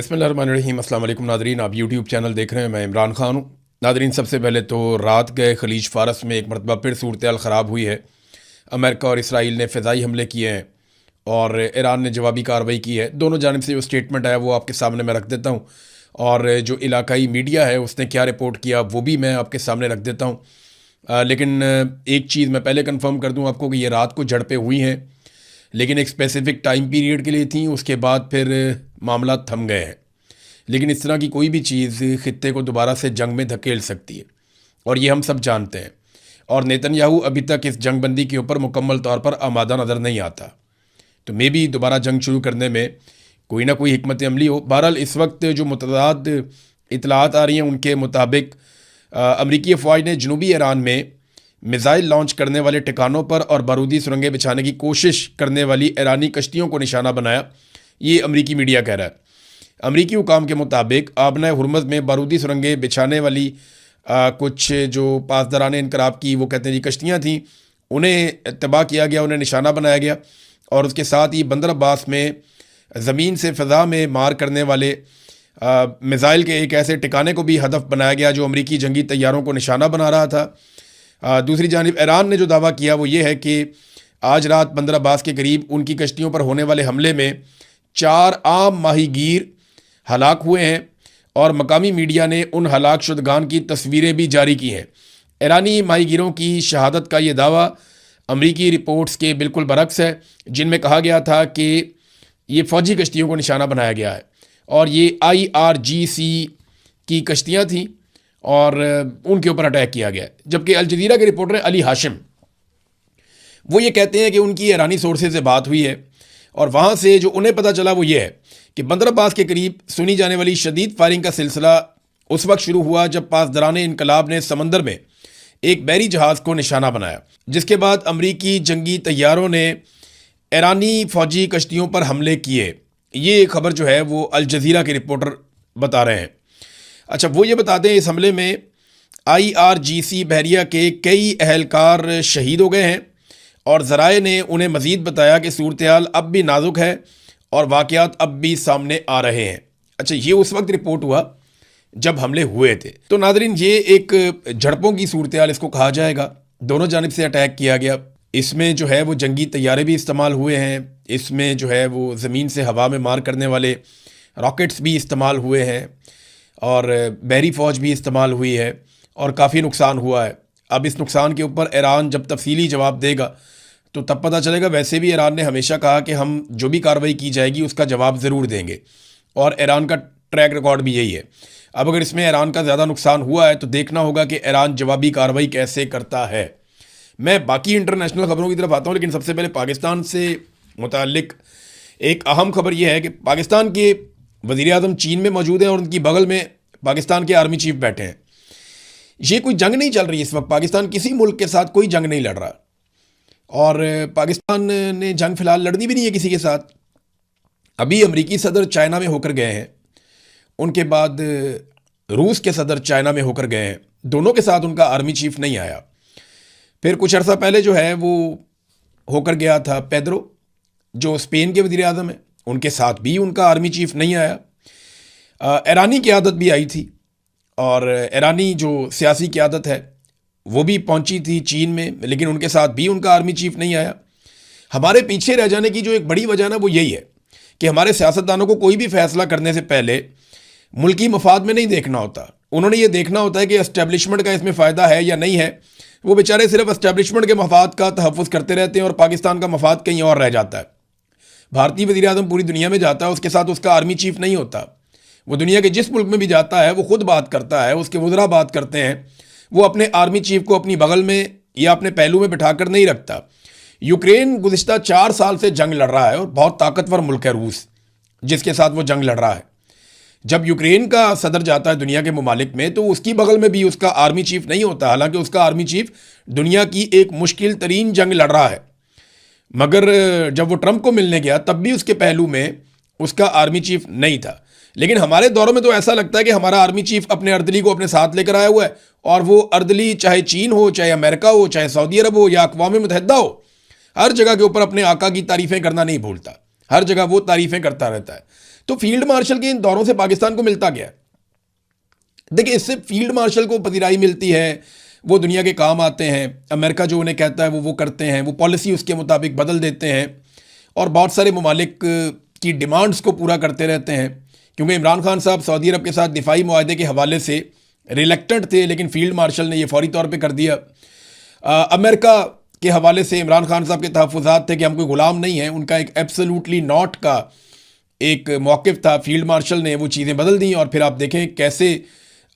बिस्मिल्लाहिर्रहमानिर्रहीम। अस्सलाम वालेकुम नादरीन, आप यूट्यूब चैनल देख रहे हैं। मैं इमरान ख़ान हूँ। नादरीन, सबसे पहले तो रात गए खलीज फ़ारस में एक मरतबा फिर सूरत हाल ख़राब हुई है। अमेरिका और इसराइल ने फ़िज़ाई हमले किए हैं और ईरान ने जवाबी कार्रवाई की है। दोनों जानिब से जो स्टेटमेंट आया वो आपके सामने मैं रख देता हूँ, और जो इलाकाई मीडिया है उसने क्या रिपोर्ट किया वो भी मैं आपके सामने रख देता हूँ। लेकिन एक चीज़ मैं पहले कन्फर्म कर दूँ आपको कि ये रात को झड़पें हुई हैं, लेकिन एक स्पेसिफ़िक टाइम पीरियड के लिए थी। उसके बाद फिर मामला थम गए हैं। लेकिन इस तरह की कोई भी चीज़ खित्ते को दोबारा से जंग में धकेल सकती है, और ये हम सब जानते हैं। और नेतन्याहू अभी तक इस जंगबंदी के ऊपर मुकम्मल तौर पर आमादा नज़र नहीं आता। तो मे भी दोबारा जंग शुरू करने में कोई ना कोई हिकमत अमली हो। बहरहाल इस वक्त जो मुतदाद इतलात आ रही हैं उनके मुताबिक अमरीकी अफवाज ने जनूबी ईरान में मिज़ाइल लॉन्च करने वाले ठिकानों पर और बारूदी सुरंगें बिछाने की कोशिश करने वाली ईरानी कश्तियों को निशाना बनाया। ये अमरीकी मीडिया कह रहा है। अमरीकी हुकाम के मुताबिक आबना हुरमज़ में बारूदी सुरंगें बिछाने वाली कुछ जो पासदारान इनकलाब की वो कहते हैं जी कश्तियाँ थीं, उन्हें तबाह किया गया, उन्हें निशाना बनाया गया। और उसके साथ ही बंदर अब्बास में ज़मीन से फ़ज़ा में मार करने वाले मिज़ाइल के एक ऐसे ठिकाने को भी हदफ बनाया गया जो अमरीकी जंगी तैयारों को निशाना बना रहा था। दूसरी जानिब ईरान ने जो दावा किया वो ये है कि आज रात बंदर अब्बास के करीब उनकी कश्तियों पर होने वाले हमले में 4 आम माहीगीर हलाक हुए हैं, और मकामी मीडिया ने उन हलाक शुदगान की तस्वीरें भी जारी की हैं। ईरानी माहीगीरों की शहादत का ये दावा अमरीकी रिपोर्ट्स के बिल्कुल बरक्स है, जिनमें कहा गया था कि ये फ़ौजी कश्तियों को निशाना बनाया गया है, और ये IRGC की कश्तियाँ थीं और उनके ऊपर अटैक किया गया है। जबकि अल जज़ीरा के रिपोर्टर अली हाशिम वो ये कहते हैं कि उनकी ईरानी सोर्सेज से बात हुई है, और वहाँ से जो उन्हें पता चला वो ये है कि बंदर अब्बास के करीब सुनी जाने वाली शदीद फायरिंग का सिलसिला उस वक्त शुरू हुआ जब पासदारान इनकलाब ने समंदर में एक बहरी जहाज़ को निशाना बनाया, जिसके बाद अमरीकी जंगी तैयारों ने ईरानी फ़ौजी कश्तियों पर हमले किए। ये खबर जो है वो अल जज़ीरा के रिपोर्टर बता रहे हैं। अच्छा, वो ये बताते हैं इस हमले में IRGC बहरिया के कई अहलकार शहीद हो गए हैं, और ज़राए ने उन्हें मज़ीद बताया कि सूरत हाल अब भी नाजुक है और वाक़यात अब भी सामने आ रहे हैं। अच्छा, ये उस वक्त रिपोर्ट हुआ जब हमले हुए थे। तो नादरीन, ये एक झड़पों की सूरत हाल इसको कहा जाएगा। दोनों जानिब से अटैक किया गया। इसमें जो है वो जंगी तैयारे भी इस्तेमाल हुए हैं, इसमें जो है वो ज़मीन से हवा में मार करने वाले रॉकेट्स भी इस्तेमाल हुए हैं, और बहरी फ़ौज भी इस्तेमाल हुई है, और काफ़ी नुकसान हुआ है। अब इस नुकसान के ऊपर ईरान जब तफसीली जवाब देगा तो तब पता चलेगा। वैसे भी ईरान ने हमेशा कहा कि हम जो भी कार्रवाई की जाएगी उसका जवाब ज़रूर देंगे, और ईरान का ट्रैक रिकॉर्ड भी यही है। अब अगर इसमें ईरान का ज़्यादा नुकसान हुआ है तो देखना होगा कि ईरान जवाबी कार्रवाई कैसे करता है। मैं बाकी इंटरनेशनल ख़बरों की तरफ आता हूँ, लेकिन सबसे पहले पाकिस्तान से मुताल्लिक एक अहम खबर यह है कि पाकिस्तान के वज़ीर आज़म चीन में मौजूद हैं, और उनकी बगल में पाकिस्तान के आर्मी चीफ बैठे हैं। ये कोई जंग नहीं चल रही इस वक्त। पाकिस्तान किसी मुल्क के साथ कोई जंग नहीं लड़ रहा, और पाकिस्तान ने जंग फ़िलहाल लड़नी भी नहीं है किसी के साथ। अभी अमरीकी सदर चाइना में होकर गए हैं, उनके बाद रूस के सदर चाइना में होकर गए हैं। दोनों के साथ उनका आर्मी चीफ नहीं आया। फिर कुछ अर्सा पहले जो है वो होकर गया था पेड्रो, जो स्पेन के वज़ीर आज़म हैं, उनके साथ भी उनका आर्मी चीफ नहीं आया। ईरानी क़यादत भी आई थी, और ईरानी जो सियासी क़यादत है वो भी पहुंची थी चीन में, लेकिन उनके साथ भी उनका आर्मी चीफ नहीं आया। हमारे पीछे रह जाने की जो एक बड़ी वजह ना वो यही है कि हमारे सियासतदानों को कोई भी फैसला करने से पहले मुल्की मफाद में नहीं देखना होता। उन्होंने ये देखना होता है कि एस्टेब्लिशमेंट का इसमें फ़ायदा है या नहीं है। वो बेचारे सिर्फ एस्टेब्लिशमेंट के मफाद का तहफ़्फ़ुज़ करते रहते हैं, और पाकिस्तान का मफाद कहीं और रह जाता है। भारतीय वज़ीर आज़म पूरी दुनिया में जाता है, उसके साथ उसका आर्मी चीफ नहीं होता। वो दुनिया के जिस मुल्क में भी जाता है वो खुद बात करता है, उसके वज़रा बात करते हैं। वो अपने आर्मी चीफ को अपनी बगल में या अपने पहलू में बिठाकर नहीं रखता। यूक्रेन गुज़िश्ता 4 साल से जंग लड़ रहा है, और बहुत ताकतवर मुल्क है रूस जिसके साथ वो जंग लड़ रहा है। जब यूक्रेन का सदर जाता है दुनिया के ममालिक में तो उसकी बगल में भी उसका आर्मी चीफ नहीं होता, हालांकि उसका आर्मी चीफ दुनिया की एक मुश्किल तरीन जंग लड़ रहा है। मगर जब वो ट्रंप को मिलने गया तब भी उसके पहलू में उसका आर्मी चीफ नहीं था। लेकिन हमारे दौरों में तो ऐसा लगता है कि हमारा आर्मी चीफ अपने अर्दली को अपने साथ लेकर आया हुआ है, और वो अर्दली चाहे चीन हो, चाहे अमेरिका हो, चाहे सऊदी अरब हो या अक़वाम मुत्तहिदा हो, हर जगह के ऊपर अपने आका की तारीफ़ें करना नहीं भूलता। हर जगह वो तारीफ़ें करता रहता है। तो फील्ड मार्शल के इन दौरों से पाकिस्तान को मिलता क्या है? देखिए, इससे फील्ड मार्शल को पजीराई मिलती है, वो दुनिया के काम आते हैं, अमेरिका जो उन्हें कहता है वो करते हैं, वो पॉलिसी उसके मुताबिक बदल देते हैं और बहुत सारे ममालिक की डिमांड्स को पूरा करते रहते हैं। क्योंकि इमरान खान साहब सऊदी अरब के साथ दिफाई मुआहदे के हवाले से रिलेक्टेंट थे, लेकिन फील्ड मार्शल ने ये फौरी तौर पे कर दिया। अमेरिका के हवाले से इमरान खान साहब के तहफ़्फ़ुज़ात थे कि हम कोई ग़ुलाम नहीं हैं, उनका एक एब्सोल्युटली नॉट का एक मौक़िफ़ था। फील्ड मार्शल ने वो चीज़ें बदल दी और फिर आप देखें कैसे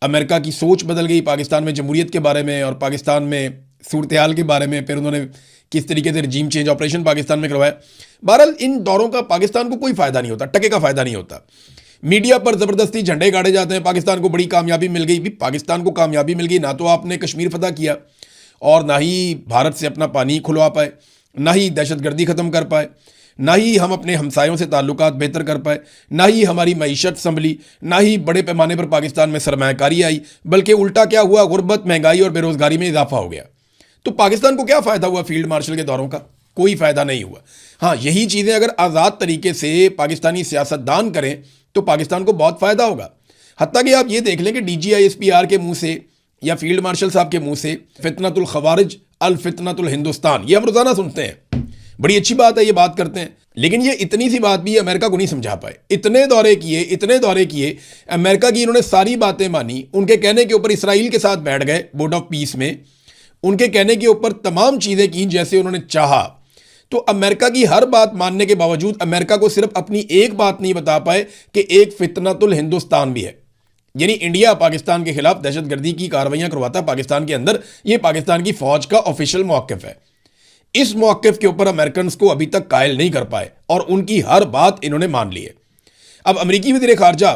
अमेरिका की सोच बदल गई पाकिस्तान में जमहूरियत के बारे में और पाकिस्तान में सूरत हाल के बारे में। फिर उन्होंने किस तरीके से रजीम चेंज ऑपरेशन पाकिस्तान में करवाया। बहरहाल इन दौरों का पाकिस्तान को कोई फ़ायदा नहीं होता, टके का फ़ायदा नहीं होता। मीडिया पर ज़बरदस्ती झंडे गाड़े जाते हैं, पाकिस्तान को बड़ी कामयाबी मिल गई। भी पाकिस्तान को कामयाबी मिल गई, ना तो आपने कश्मीर फतह किया और ना ही भारत से अपना पानी खुलवा पाए, ना ही दहशतगर्दी ख़त्म कर पाए, ना ही हम अपने हमसायों से ताल्लुकात बेहतर कर पाए, ना ही हमारी मईशत संभली, ना ही बड़े पैमाने पर पाकिस्तान में सरमायाकारी आई, बल्कि उल्टा क्या हुआ, गुर्बत, महंगाई और बेरोज़गारी में इजाफा हो गया। तो पाकिस्तान को क्या फ़ायदा हुआ फील्ड मार्शल के दौरों का? कोई फ़ायदा नहीं हुआ। हाँ, यही चीज़ें अगर आज़ाद तरीके से पाकिस्तानी सियासतदान करें तो पाकिस्तान को बहुत फ़ायदा होगा। हत्ता कि आप ये देख लें कि DGISPR के मुंह से या फील्ड मार्शल साहब के मुंह से फितनतुल खवारिज अल फितनतुल हिंदुस्तान, ये हम रोज़ाना सुनते हैं। बड़ी अच्छी बात है, ये बात करते हैं, लेकिन ये इतनी सी बात भी अमेरिका को नहीं समझा पाए। इतने दौरे किए, अमेरिका की इन्होंने सारी बातें मानी। उनके कहने के ऊपर इसराइल के साथ बैठ गए बोर्ड ऑफ पीस में, उनके कहने के ऊपर तमाम चीज़ें की जैसे उन्होंने चाहा। तो अमेरिका की हर बात मानने के बावजूद अमेरिका को सिर्फ अपनी एक बात नहीं बता पाए कि एक फितनतुल हिंदुस्तान भी है। यानी इंडिया पाकिस्तान के खिलाफ दहशतगर्दी की कार्रवाइयां करवाता है पाकिस्तान के अंदर, ये पाकिस्तान की फौज का ऑफिशियल मौक़िफ़ है। इस मौक़िफ़ के ऊपर अमेरिकन को अभी तक कायल नहीं कर पाए और उनकी हर बात इन्होंने मान ली है। अब अमेरिकी वज़ीर ख़ारजा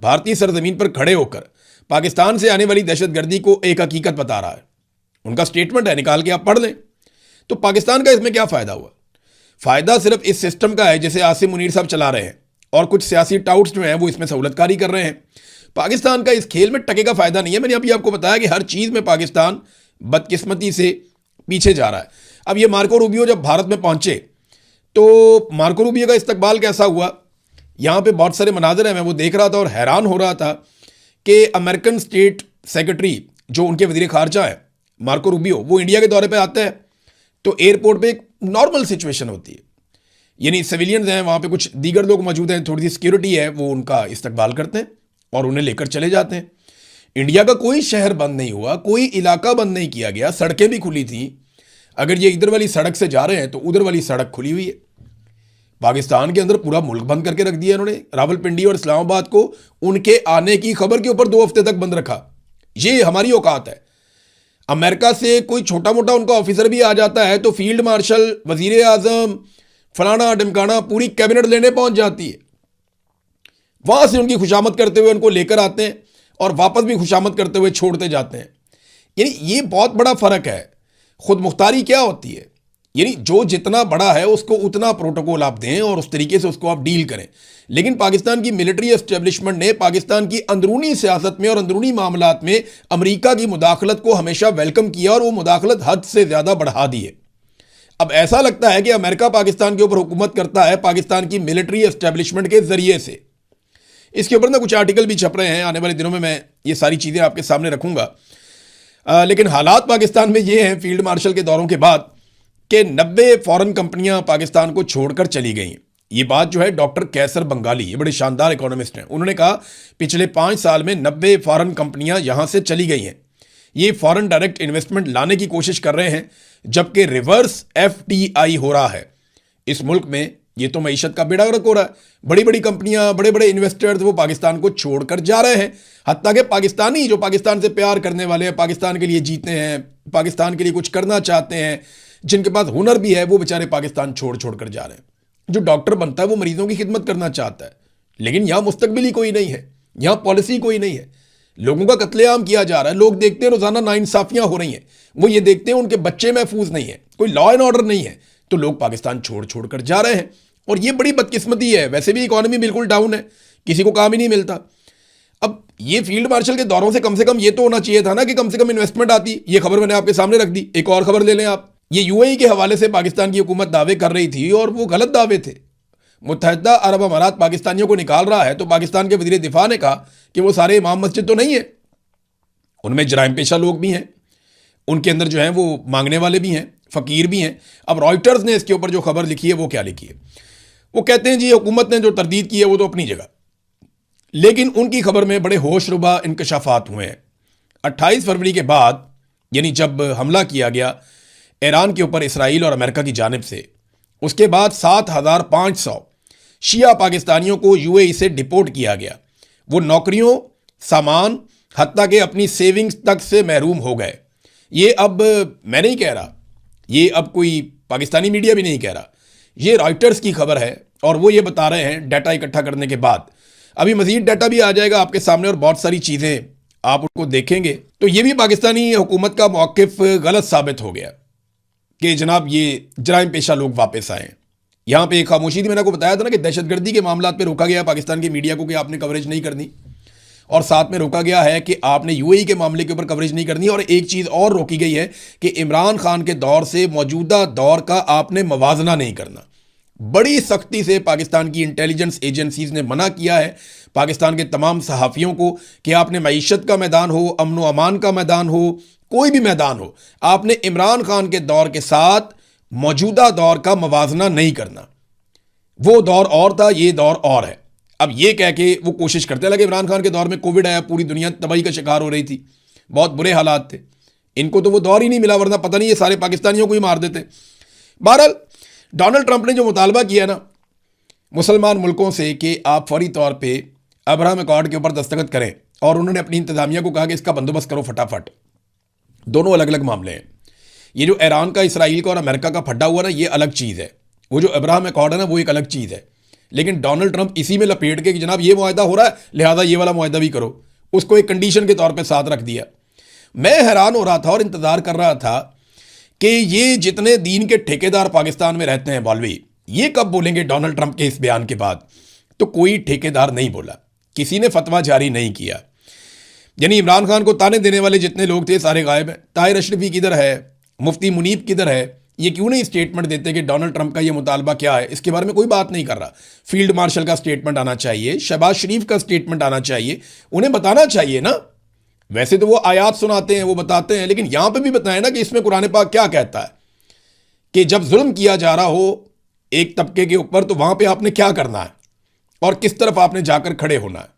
भारतीय सरजमीन पर खड़े होकर पाकिस्तान से आने वाली दहशतगर्दी को एक हकीकत बता रहा है। उनका स्टेटमेंट है, निकाल के आप पढ़ लें। तो पाकिस्तान का इसमें क्या फ़ायदा हुआ? फ़ायदा सिर्फ इस सिस्टम का है जिसे आसिम मुनीर साहब चला रहे हैं और कुछ सियासी टाउट्स जो हैं वो इसमें सहूलतकारी कर रहे हैं। पाकिस्तान का इस खेल में टके का फ़ायदा नहीं है। मैंने अभी आपको बताया कि हर चीज़ में पाकिस्तान बदकिस्मती से पीछे जा रहा है। अब ये मार्को रूबियो जब भारत में पहुंचे तो मार्को रूबियो का इस्तकबाल कैसा हुआ, यहाँ पे बहुत सारे मनाज़र हैं, मैं वो देख रहा था और हैरान हो रहा था कि अमेरिकन स्टेट सेक्रेटरी जो उनके वज़ीर ख़ारजा है मार्को रूबियो, वो इंडिया के दौरे पे आते हैं तो एयरपोर्ट पे एक नॉर्मल सिचुएशन होती है, यानी सिविलियंस हैं वहाँ पे, कुछ दीगर लोग मौजूद हैं, थोड़ी सी सिक्योरिटी है, वो उनका इस्तकबाल करते हैं और उन्हें लेकर चले जाते हैं। इंडिया का कोई शहर बंद नहीं हुआ, कोई इलाका बंद नहीं किया गया, सड़कें भी खुली थी। अगर ये इधर वाली सड़क से जा रहे हैं तो उधर वाली सड़क खुली हुई है। पाकिस्तान के अंदर पूरा मुल्क बंद करके रख दिया इन्होंने। रावलपिंडी और इस्लामाबाद को उनके आने की खबर के ऊपर 2 हफ्ते तक बंद रखा। ये हमारी औकात है। अमेरिका से कोई छोटा मोटा उनका ऑफिसर भी आ जाता है तो फील्ड मार्शल, वजीर आजम, फलाना ढिमकाना, पूरी कैबिनेट लेने पहुंच जाती है। वहां से उनकी खुशामद करते हुए उनको लेकर आते हैं और वापस भी खुशामद करते हुए छोड़ते जाते हैं। यानी ये बहुत बड़ा फ़र्क है। खुद मुख्तारी क्या होती है, यानी जो जितना बड़ा है उसको उतना प्रोटोकॉल आप दें और उस तरीके से उसको आप डील करें। लेकिन पाकिस्तान की मिलिट्री एस्टेब्लिशमेंट ने पाकिस्तान की अंदरूनी सियासत में और अंदरूनी मामलात में अमेरिका की मुदाखलत को हमेशा वेलकम किया और वो मुदाखलत हद से ज़्यादा बढ़ा दी है। अब ऐसा लगता है कि अमेरिका पाकिस्तान के ऊपर हुकूमत करता है पाकिस्तान की मिलिट्री एस्टेब्लिशमेंट के ज़रिए से। इसके ऊपर ना कुछ आर्टिकल भी छप रहे हैं, आने वाले दिनों में मैं ये सारी चीज़ें आपके सामने रखूँगा। लेकिन हालात पाकिस्तान में ये हैं फील्ड मार्शल के दौरों के बाद कि 90 फॉरेन कंपनियां पाकिस्तान को छोड़कर चली गई। ये बात जो है डॉक्टर कैसर बंगाली, ये बड़े शानदार इकोनॉमिस्ट हैं, उन्होंने कहा पिछले 5 साल में 90 फॉरेन कंपनियां यहां से चली गई हैं। ये फॉरेन डायरेक्ट इन्वेस्टमेंट लाने की कोशिश कर रहे हैं, जबकि रिवर्स FDI हो रहा है इस मुल्क में। ये तो मईशत का बेड़ा गर्क हो रहा है। बड़ी बड़ी कंपनियां, बड़े बड़े इन्वेस्टर्स वो पाकिस्तान को छोड़कर जा रहे हैं। हत्ता कि पाकिस्तानी जो पाकिस्तान से प्यार करने वाले हैं, पाकिस्तान के लिए जीते हैं, पाकिस्तान के लिए कुछ करना चाहते हैं, जिनके पास हुनर भी है, वो बेचारे पाकिस्तान छोड़ कर जा रहे हैं। जो डॉक्टर बनता है वो मरीजों की खिदमत करना चाहता है, लेकिन यहाँ मुस्तकबिल ही कोई नहीं है, यहाँ पॉलिसी कोई नहीं है। लोगों का कत्लेआम किया जा रहा है। लोग देखते हैं रोजाना नाइंसाफियां हो रही हैं, वो ये देखते हैं उनके बच्चे महफूज नहीं है, कोई लॉ एंड ऑर्डर नहीं है, तो लोग पाकिस्तान छोड़ कर जा रहे हैं। और ये बड़ी बदकिस्मती है। वैसे भी इकॉनमी बिल्कुल डाउन है, किसी को काम ही नहीं मिलता। अब ये फील्ड मार्शल के दौरों से कम ये तो होना चाहिए था ना कि कम से कम इन्वेस्टमेंट आती। ये खबर मैंने आपके सामने रख दी। एक और खबर ले लें आप। ये UAE के हवाले से पाकिस्तान की हुकूमत दावे कर रही थी और वो गलत दावे थे। मुत्तहिदा अरब अमारात पाकिस्तानियों को निकाल रहा है तो पाकिस्तान के वज़ीर दिफा ने कहा कि वो सारे इमाम मस्जिद तो नहीं है, उनमें जराइम पेशा लोग भी हैं, उनके अंदर जो हैं वो मांगने वाले भी हैं, फ़कीर भी हैं। अब रॉयटर्स ने इसके ऊपर जो खबर लिखी है वो क्या लिखी है, वो कहते हैं जी हुकूमत ने जो तरदीद की है वो तो अपनी जगह, लेकिन उनकी खबर में बड़े होशरुबा इंकशाफात हुए हैं। 28 फरवरी के बाद, यानी जब हमला किया गया ईरान के ऊपर इसराइल और अमेरिका की जानिब से, उसके बाद 7,500 शिया पाकिस्तानियों को यूएई से डिपोर्ट किया गया। वो नौकरियों, सामान, हत्ता के अपनी सेविंग्स तक से महरूम हो गए। ये अब मैं नहीं कह रहा, ये अब कोई पाकिस्तानी मीडिया भी नहीं कह रहा, ये रॉयटर्स की खबर है और वो ये बता रहे हैं डाटा इकट्ठा करने के बाद। अभी मजीद डाटा भी आ जाएगा आपके सामने और बहुत सारी चीज़ें आप उनको देखेंगे तो ये भी पाकिस्तानी हुकूमत का मौक़िफ़ गलत साबित हो गया कि जनाब ये जराइम पेशा लोग वापस आए। यहाँ पे एक खामोशी थी, मैंने आपको बताया था ना कि दहशतगर्दी के मामलात पे रोका गया पाकिस्तान की मीडिया को कि आपने कवरेज नहीं करनी, और साथ में रोका गया है कि आपने यूएई के मामले के ऊपर कवरेज नहीं करनी, और एक चीज़ और रोकी गई है कि इमरान खान के दौर से मौजूदा दौर का आपने मवाजना नहीं करना। बड़ी सख्ती से पाकिस्तान की इंटेलिजेंस एजेंसीज ने मना किया है पाकिस्तान के तमाम सहाफ़ियों को कि आपने मईशत का मैदान हो, अमन व अमान का मैदान हो, कोई भी मैदान हो, आपने इमरान खान के दौर के साथ मौजूदा दौर का मवाजना नहीं करना। वो दौर और था, ये दौर और है। अब ये कह के वो कोशिश करते लगे, इमरान खान के दौर में कोविड आया, पूरी दुनिया तबाही का शिकार हो रही थी, बहुत बुरे हालात थे, इनको तो वो दौर ही नहीं मिला, वरना पता नहीं ये सारे पाकिस्तानियों को ही मार देते। बहरहाल डोनाल्ड ट्रंप ने जो मुतालबा किया ना मुसलमान मुल्कों से कि आप फौरी तौर पे अब्राहम अकॉर्ड के ऊपर दस्तखत करें, और उन्होंने अपनी इंतजामिया को कहा कि इसका बंदोबस्त करो फटाफट। दोनों अलग अलग मामले हैं। ये जो ईरान का, इसराइल का और अमेरिका का फटा हुआ ना, ये अलग चीज़ है। वो जो अब्राहम अकॉर्ड है ना, वो एक अलग चीज़ है। लेकिन डोनाल्ड ट्रंप इसी में लपेट के कि जनाब ये मुआहदा हो रहा है, लिहाजा ये वाला मुआहदा भी करो, उसको एक कंडीशन के तौर पर साथ रख दिया। मैं हैरान हो रहा था और इंतज़ार कर रहा था कि ये जितने दीन के ठेकेदार पाकिस्तान में रहते हैं मौलवी, ये कब बोलेंगे डोनाल्ड ट्रंप के इस बयान के बाद। तो कोई ठेकेदार नहीं बोला, किसी ने फतवा जारी नहीं किया। यानी इमरान खान को ताने देने वाले जितने लोग थे सारे गायब हैं। ताहिर अशरफी किधर है, मुफ्ती मुनीब किधर है, ये क्यों नहीं स्टेटमेंट देते कि डोनाल्ड ट्रंप का ये मुतालबा क्या है, इसके बारे में कोई बात नहीं कर रहा। फील्ड मार्शल का स्टेटमेंट आना चाहिए, शहबाज शरीफ का स्टेटमेंट आना चाहिए, उन्हें बताना चाहिए ना। वैसे तो वो आयात सुनाते हैं, वो बताते हैं, लेकिन यहां पे भी बताएं ना कि इसमें कुरान पाक क्या कहता है कि जब जुल्म किया जा रहा हो एक तबके के ऊपर तो वहां पे आपने क्या करना है और किस तरफ आपने जाकर खड़े होना है।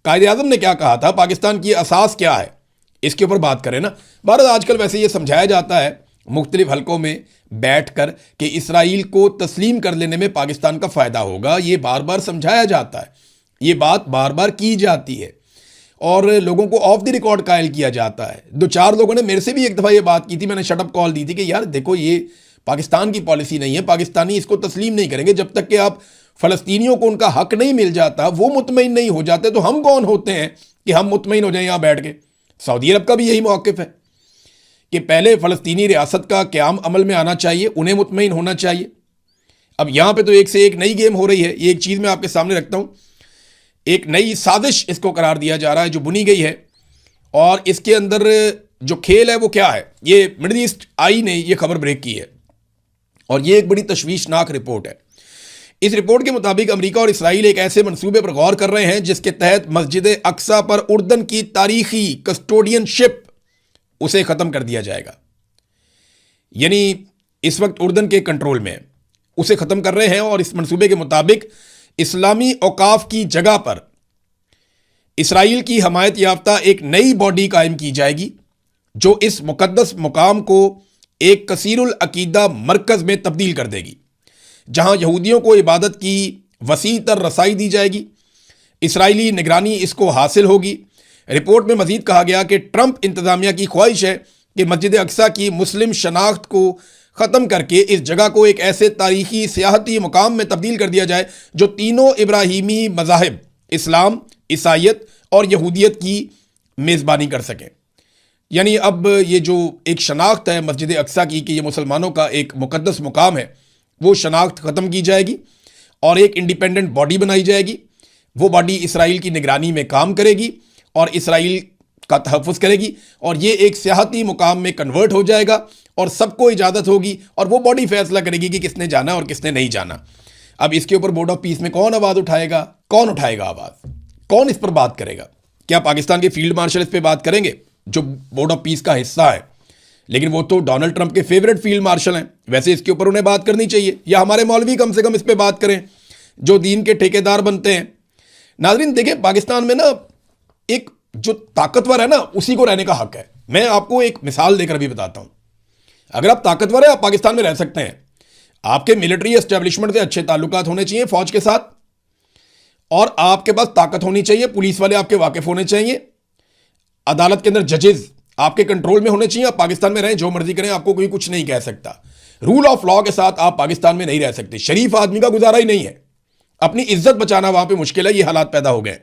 कायदे आज़म ने क्या कहा था, पाकिस्तान की असास क्या है, इसके ऊपर बात करें ना। भारत आजकल वैसे ये समझाया जाता है मुख्तलिफ हलकों में बैठ कर कि इसराइल को तस्लीम कर लेने में पाकिस्तान का फ़ायदा होगा, ये बार बार समझाया जाता है, ये बात बार बार की जाती है और लोगों को ऑफ द रिकॉर्ड कायल किया जाता है। 2-4 लोगों ने मेरे से भी एक दफ़ा ये बात की थी, मैंने शटअप कॉल दी थी कि यार देखो ये पाकिस्तान की पॉलिसी नहीं है, पाकिस्तानी इसको तस्लीम नहीं करेंगे जब तक कि आप फ़लस्तीनियों को उनका हक नहीं मिल जाता, वो मुतमईन नहीं हो जाते, तो हम कौन होते हैं कि हम मुतमईन हो जाएं यहाँ बैठ के। सऊदी अरब का भी यही मौक़िफ़ है कि पहले फ़लस्तीनी रियासत का क़याम अमल में आना चाहिए, उन्हें मुतमईन होना चाहिए। अब यहाँ पे तो एक से एक नई गेम हो रही है। ये एक चीज़ मैं आपके सामने रखता हूँ, एक नई साजिश इसको करार दिया जा रहा है जो बुनी गई है, और इसके अंदर जो खेल है वो क्या है। ये मिडिल ईस्ट आई ने ये खबर ब्रेक की है और ये एक बड़ी तशवीशनाक रिपोर्ट है। इस रिपोर्ट के मुताबिक अमेरिका और इसराइल एक ऐसे मंसूबे पर गौर कर रहे हैं जिसके तहत मस्जिद अक्सा पर उर्दन की तारीखी कस्टोडियनशिप उसे ख़त्म कर दिया जाएगा। यानी इस वक्त उर्दन के कंट्रोल में उसे ख़त्म कर रहे हैं और इस मंसूबे के मुताबिक इस्लामी औकाफ की जगह पर इसराइल की हमायत याफ्ता एक नई बॉडी कायम की जाएगी जो इस मुकद्दस मुकाम को एक कसीरुल अकीदा मरकज़ में तब्दील कर देगी, जहां यहूदियों को इबादत की वसी तर रसाई दी जाएगी। इसराइली निगरानी इसको हासिल होगी। रिपोर्ट में मजीद कहा गया कि ट्रंप इंतज़ामिया की ख्वाहिश है कि मस्जिद अक्सा की मुस्लिम शनाख्त को ख़त्म करके इस जगह को एक ऐसे तारीखी सियाहती मुकाम में तब्दील कर दिया जाए जो तीनों इब्राहिमी मज़ाहिब इस्लाम, ईसाइयत और यहूदियत की मेज़बानी कर सकें। यानी अब ये जो एक शनाख्त है मस्जिद अक्सा की कि ये मुसलमानों का एक मुकद्दस मुकाम है, वो शनाख्त ख़त्म की जाएगी और एक इंडिपेंडेंट बॉडी बनाई जाएगी। वो बॉडी इसराइल की निगरानी में काम करेगी और इसराइल का तहफ़्फ़ुज़ करेगी और ये एक सियाहती मुकाम में कन्वर्ट हो जाएगा और सबको इजाज़त होगी और वो बॉडी फैसला करेगी कि किसने जाना और किसने नहीं जाना। अब इसके ऊपर बोर्ड ऑफ पीस में कौन आवाज उठाएगा? कौन उठाएगा आवाज? कौन इस पर बात करेगा? क्या पाकिस्तान के फील्ड मार्शल इस पर बात करेंगे, जो बोर्ड ऑफ पीस का हिस्सा है? लेकिन वो तो डोनाल्ड ट्रंप के फेवरेट फील्ड मार्शल हैं, वैसे इसके ऊपर उन्हें बात करनी चाहिए, या हमारे मौलवी कम से कम इस पर बात करें जो दीन के ठेकेदार बनते हैं। नाज़रीन देखिए, पाकिस्तान में ना एक जो ताकतवर है ना, उसी को रहने का हक है। मैं आपको एक मिसाल देकर भी बताता हूं। अगर आप ताकतवर है, आप पाकिस्तान में रह सकते हैं। आपके मिलिट्री एस्टेब्लिशमेंट से अच्छे ताल्लुकात होने चाहिए फौज के साथ, और आपके पास ताकत होनी चाहिए, पुलिस वाले आपके वाकिफ होने चाहिए, अदालत के अंदर जजेस आपके कंट्रोल में होने चाहिए। आप पाकिस्तान में रहें, जो मर्जी करें, आपको कोई कुछ नहीं कह सकता। रूल ऑफ लॉ के साथ आप पाकिस्तान में नहीं रह सकते। शरीफ आदमी का गुजारा ही नहीं है, अपनी इज्जत बचाना वहां पे मुश्किल है। ये हालात पैदा हो गए।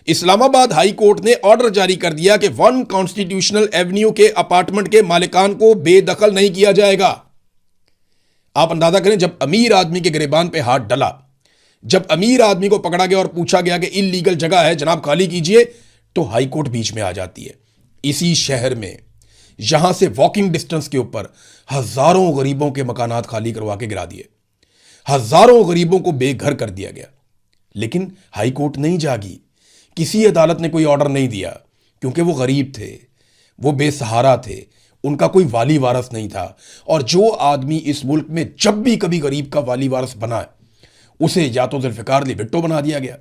इस्लामाबाद हाई कोर्ट ने ऑर्डर जारी कर दिया कि 1 कॉन्स्टिट्यूशनल एवेन्यू के अपार्टमेंट के मालिकान को बेदखल नहीं किया जाएगा। आप अंदाजा करें, जब अमीर आदमी के गिरेबान पे हाथ डला, जब अमीर आदमी को पकड़ा गया और पूछा गया कि इल्लीगल जगह है जनाब, खाली कीजिए, तो हाई कोर्ट बीच में आ जाती है। इसी शहर में, यहां से वॉकिंग डिस्टेंस के ऊपर हजारों गरीबों के मकानात खाली करवा के गिरा दिए, हजारों गरीबों को बेघर कर दिया गया। लेकिन हाई कोर्ट नहीं जागी, किसी अदालत ने कोई ऑर्डर नहीं दिया, क्योंकि वो गरीब थे, वो बेसहारा थे, उनका कोई वाली वारस नहीं था। और जो आदमी इस मुल्क में जब भी कभी गरीब का वाली वारस बना, उसे या तो जुल्फिकार अली भुट्टो बना दिया गया,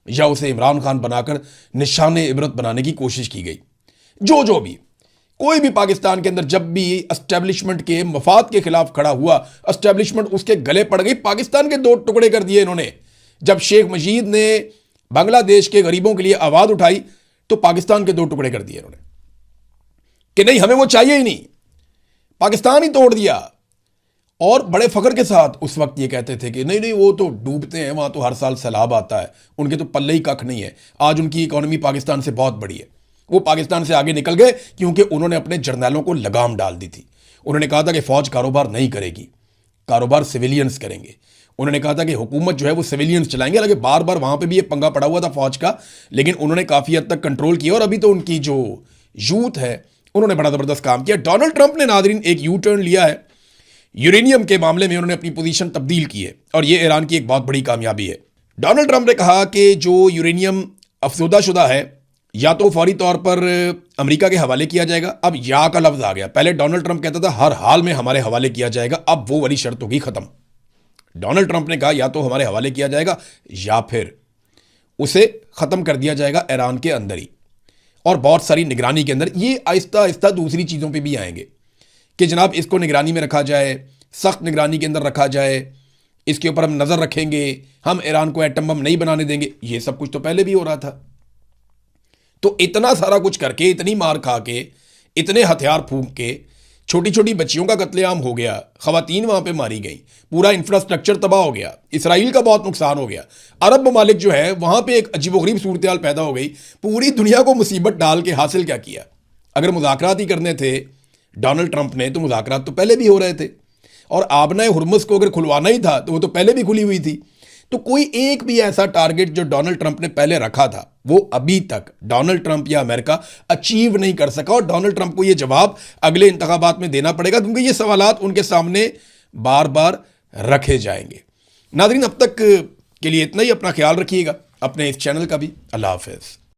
या उसे इमरान खान बनाकर निशाने इबरत बनाने की कोशिश की गई। जो भी कोई भी पाकिस्तान के अंदर जब भी एस्टेब्लिशमेंट के मफाद के खिलाफ खड़ा हुआ, एस्टेब्लिशमेंट उसके गले पड़ गई। पाकिस्तान के 2 टुकड़े कर दिए इन्होंने। जब शेख मुजीब ने बांग्लादेश के गरीबों के लिए आवाज उठाई, तो पाकिस्तान के 2 टुकड़े कर दिए इन्होंने कि नहीं, हमें वो चाहिए ही नहीं, पाकिस्तान ही तोड़ दिया। और बड़े फख्र के साथ उस वक्त ये कहते थे कि नहीं नहीं, वो तो डूबते हैं, वहां तो हर साल सैलाब आता है, उनके तो पल्ले ही कख नहीं है। आज उनकी इकोनॉमी पाकिस्तान से बहुत बड़ी है। वो पाकिस्तान से आगे निकल गए क्योंकि उन्होंने अपने जर्नैलों को लगाम डाल दी थी। उन्होंने कहा था कि फौज कारोबार नहीं करेगी, कारोबार सिविलियंस करेंगे। उन्होंने कहा था कि हुकूमत जो है वो सिविलियंस चलाएंगे। हालांकि बार बार वहां पे भी ये पंगा पड़ा हुआ था फौज का, लेकिन उन्होंने काफी हद तक कंट्रोल किया। और अभी तो उनकी जो यूथ है, उन्होंने बड़ा जबरदस्त काम किया। डोनाल्ड ट्रंप ने नाज़रीन एक यू टर्न लिया है, यूरेनियम के मामले में उन्होंने अपनी पोजीशन तब्दील की है, और ये ईरान की एक बहुत बड़ी कामयाबी है। डोनाल्ड ट्रंप ने कहा कि जो यूरेनियम अफसुदाशुदा है, या तो फौरी तौर पर अमेरिका के हवाले किया जाएगा। अब या का लफ्ज आ गया। पहले डोनाल्ड ट्रंप कहता था हर हाल में हमारे हवाले किया जाएगा, अब वो वाली शर्त होगी खत्म। डोनाल्ड ट्रंप ने कहा या तो हमारे हवाले किया जाएगा या फिर उसे खत्म कर दिया जाएगा ईरान के अंदर ही, और बहुत सारी निगरानी के अंदर। ये आहिस्ता आहिस्ता दूसरी चीज़ों पे भी आएंगे कि जनाब इसको निगरानी में रखा जाए, सख्त निगरानी के अंदर रखा जाए, इसके ऊपर हम नज़र रखेंगे, हम ईरान को एटम बम नहीं बनाने देंगे। ये सब कुछ तो पहले भी हो रहा था। तो इतना सारा कुछ करके, इतनी मार खा के, इतने हथियार फूंक के, छोटी छोटी बच्चियों का कत्लेआम हो गया, खवातीन वहां पे मारी गई, पूरा इंफ्रास्ट्रक्चर तबाह हो गया, इसराइल का बहुत नुकसान हो गया। अरब ममालिक जो है वहां पे एक अजीबोगरीब सूरत हाल पैदा हो गई। पूरी दुनिया को मुसीबत डाल के हासिल क्या किया? अगर मुज़ाकरात ही करने थे डोनाल्ड ट्रंप ने, तो मुज़ाकरात तो पहले भी हो रहे थे, और आबनाए हुर्मुज़ को अगर खुलवाना ही था तो वो तो पहले भी खुली हुई थी। तो कोई एक भी ऐसा टारगेट जो डोनाल्ड ट्रंप ने पहले रखा था, वो अभी तक डोनाल्ड ट्रंप या अमेरिका अचीव नहीं कर सका। और डोनाल्ड ट्रंप को ये जवाब अगले इंतखाबात में देना पड़ेगा, क्योंकि ये सवालात उनके सामने बार बार रखे जाएंगे। नाज़रीन, अब तक के लिए इतना ही। अपना ख्याल रखिएगा, अपने इस चैनल का भी। अल्लाह हाफ़िज़।